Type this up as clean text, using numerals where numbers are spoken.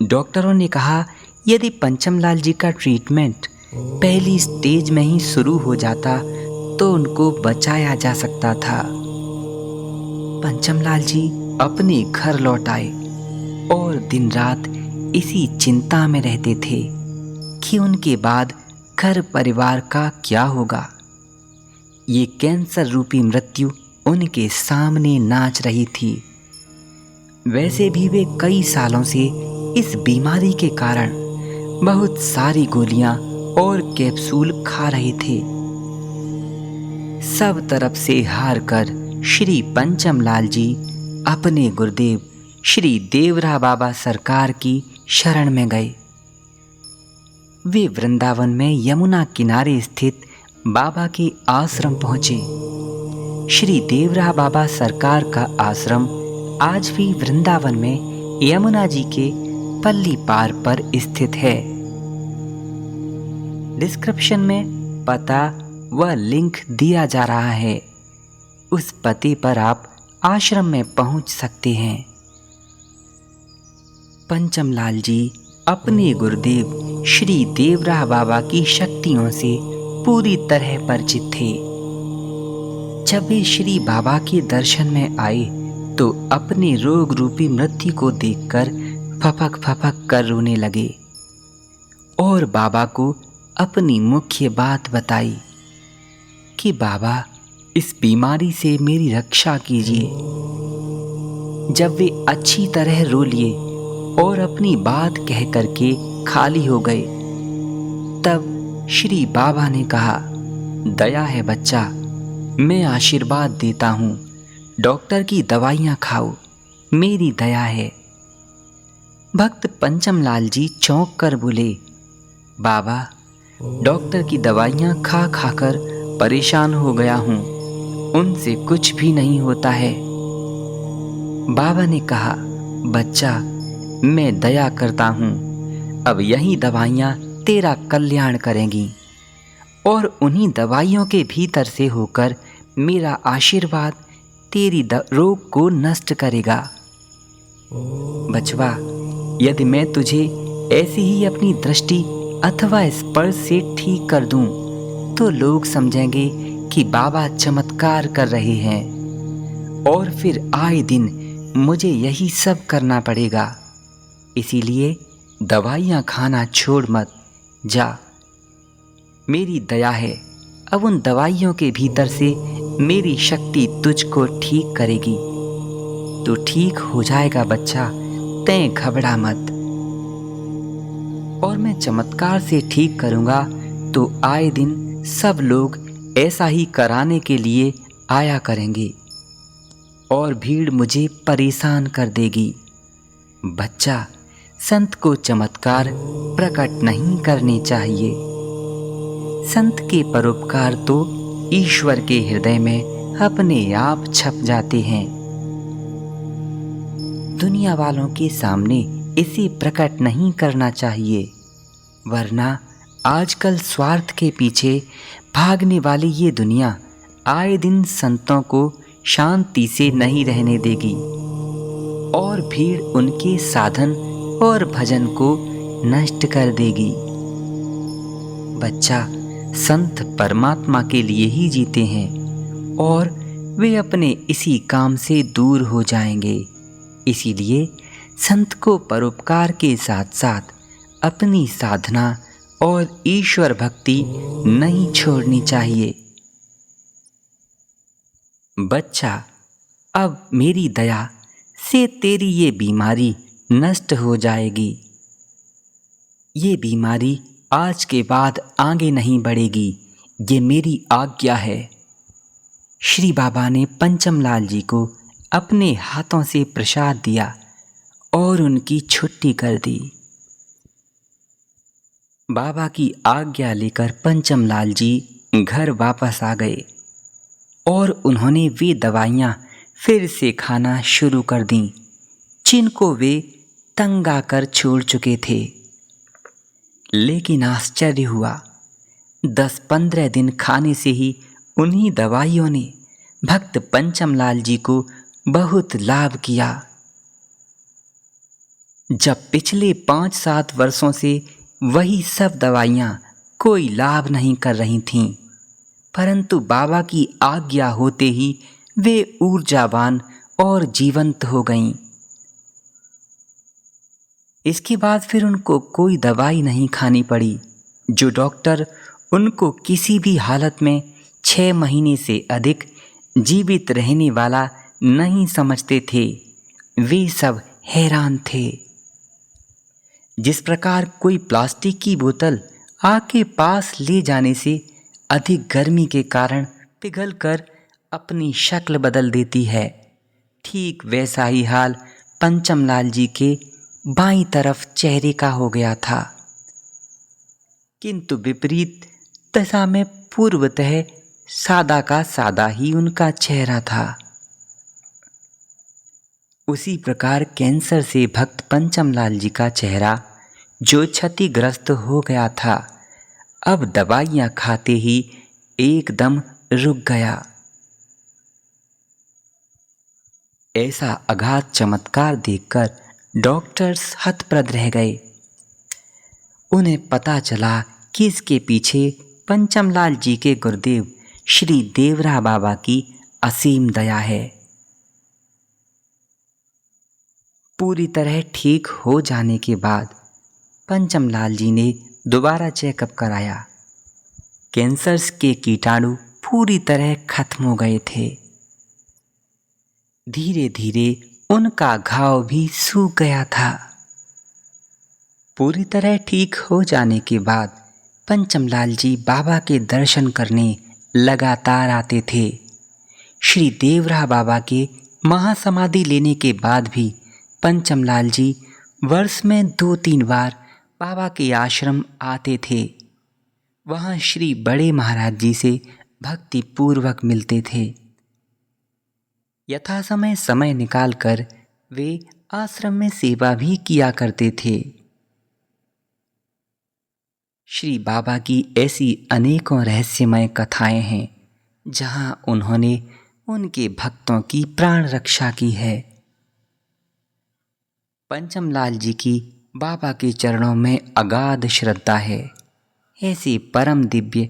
डॉक्टरों ने कहा यदि पंचमलाल जी का ट्रीटमेंट पहली स्टेज में ही शुरू हो जाता तो उनको बचाया जा सकता था। पंचमलाल जी अपने घर लौट आए और दिन रात इसी चिंता में रहते थे कि उनके बाद घर परिवार का क्या होगा। ये कैंसर रूपी मृत्यु उनके सामने नाच रही थी। वैसे भी वे कई सालों से इस बीमारी के कारण बहुत सारी गोलियां और कैप्सूल खा रहे थे। सब तरफ से हार कर श्री पंचमलाल जी अपने गुरुदेव श्री देवरा बाबा सरकार की शरण में गए। वे वृंदावन में यमुना किनारे स्थित बाबा के आश्रम पहुंचे। श्री देवरा बाबा सरकार का आश्रम आज भी वृंदावन में यमुना जी के पल्ली पार पर स्थित है। डिस्क्रिप्शन में पता व लिंक दिया जा रहा है। उस पते पर आप आश्रम में पहुंच सकते हैं। पंचमलाल जी अपने गुरुदेव श्री देवरा बाबा की शक्तियों से पूरी तरह परिचित थे। जब वे श्री बाबा के दर्शन में आए तो अपने रोग रूपी मृत्यु को देखकर फपक फपक कर रोने लगे और बाबा को अपनी मुख्य बात बताई कि बाबा इस बीमारी से मेरी रक्षा कीजिए। जब वे अच्छी तरह रो लिए और अपनी बात कह करके खाली हो गए तब श्री बाबा ने कहा, दया है बच्चा, मैं आशीर्वाद देता हूँ, डॉक्टर की दवाइयाँ खाओ, मेरी दया है। भक्त पंचमलाल जी चौंक कर बोले, बाबा डॉक्टर की दवाइयाँ खा खाकर परेशान हो गया हूँ, उनसे कुछ भी नहीं होता है। बाबा ने कहा, बच्चा मैं दया करता हूँ, अब यही दवाइयाँ तेरा कल्याण करेंगी और उन्हीं दवाइयों के भीतर से होकर मेरा आशीर्वाद तेरी रोग को नष्ट करेगा। बचवा, यदि मैं तुझे ऐसी ही अपनी दृष्टि अथवा स्पर्श से ठीक कर दूं तो लोग समझेंगे कि बाबा चमत्कार कर रहे हैं और फिर आए दिन मुझे यही सब करना पड़ेगा। इसीलिए दवाइयाँ खाना छोड़ मत जा। मेरी दया है, अब उन दवाइयों के भीतर से मेरी शक्ति तुझको ठीक करेगी। तो ठीक हो जाएगा बच्चा, तैं घबरा मत। और मैं चमत्कार से ठीक करूँगा तो आए दिन सब लोग ऐसा ही कराने के लिए आया करेंगे और भीड़ मुझे परेशान कर देगी। बच्चा, संत को चमत्कार प्रकट नहीं करने चाहिए। संत के परोपकार तो ईश्वर के हृदय में अपने आप छप जाते हैं। दुनिया वालों के सामने इसे प्रकट नहीं करना चाहिए, वरना आजकल स्वार्थ के पीछे भागने वाली ये दुनिया आए दिन संतों को शांति से नहीं रहने देगी और भीड़ उनके साधन और भजन को नष्ट कर देगी। बच्चा, संत परमात्मा के लिए ही जीते हैं और वे अपने इसी काम से दूर हो जाएंगे। इसीलिए संत को परोपकार के साथ साथ अपनी साधना और ईश्वर भक्ति नहीं छोड़नी चाहिए। बच्चा, अब मेरी दया से तेरी ये बीमारी नष्ट हो जाएगी। ये बीमारी आज के बाद आगे नहीं बढ़ेगी, ये मेरी आज्ञा है। श्री बाबा ने पंचमलाल जी को अपने हाथों से प्रसाद दिया और उनकी छुट्टी कर दी। बाबा की आज्ञा लेकर पंचमलाल जी घर वापस आ गए और उन्होंने वे दवाइयाँ फिर से खाना शुरू कर दीं जिनको वे तंग आकर छोड़ चुके थे। लेकिन आश्चर्य हुआ, 10-15 दिन खाने से ही उन्हीं दवाइयों ने भक्त पंचमलाल जी को बहुत लाभ किया। जब पिछले 5-7 वर्षों से वही सब दवाइयाँ कोई लाभ नहीं कर रही थीं, परंतु बाबा की आज्ञा होते ही वे ऊर्जावान और जीवंत हो गईं। इसके बाद फिर उनको कोई दवाई नहीं खानी पड़ी। जो डॉक्टर उनको किसी भी हालत में 6 महीने से अधिक जीवित रहने वाला नहीं समझते थे, वे सब हैरान थे। जिस प्रकार कोई प्लास्टिक की बोतल आग के पास ले जाने से अधिक गर्मी के कारण पिघलकर अपनी शक्ल बदल देती है, ठीक वैसा ही हाल पंचमलाल जी के बाईं तरफ चेहरे का हो गया था। किंतु विपरीत दशा में पूर्वतः सादा का सादा ही उनका चेहरा था। उसी प्रकार कैंसर से भक्त पंचमलाल जी का चेहरा, जो क्षतिग्रस्त हो गया था, अब दवाइयां खाते ही एकदम रुक गया। ऐसा अगाध चमत्कार देखकर डॉक्टर्स हतप्रभ रह गए। उन्हें पता चला कि इसके पीछे पंचमलाल जी के गुरुदेव श्री देवरा बाबा की असीम दया है। पूरी तरह ठीक हो जाने के बाद पंचमलाल जी ने दोबारा चेकअप कराया। कैंसर्स के कीटाणु पूरी तरह खत्म हो गए थे। धीरे धीरे उनका घाव भी सूख गया था। पूरी तरह ठीक हो जाने के बाद पंचमलाल जी बाबा के दर्शन करने लगातार आते थे। श्री देवरा बाबा के महासमाधि लेने के बाद भी पंचमलाल जी वर्ष में 2-3 बार बाबा के आश्रम आते थे। वहाँ श्री बड़े महाराज जी से भक्ति पूर्वक मिलते थे। यथा समय निकालकर वे आश्रम में सेवा भी किया करते थे। श्री बाबा की ऐसी अनेकों रहस्यमय कथाएं हैं, जहाँ उन्होंने उनके भक्तों की प्राण रक्षा की है। पंचमलाल जी की बाबा के चरणों में अगाध श्रद्धा है। ऐसी परम दिव्य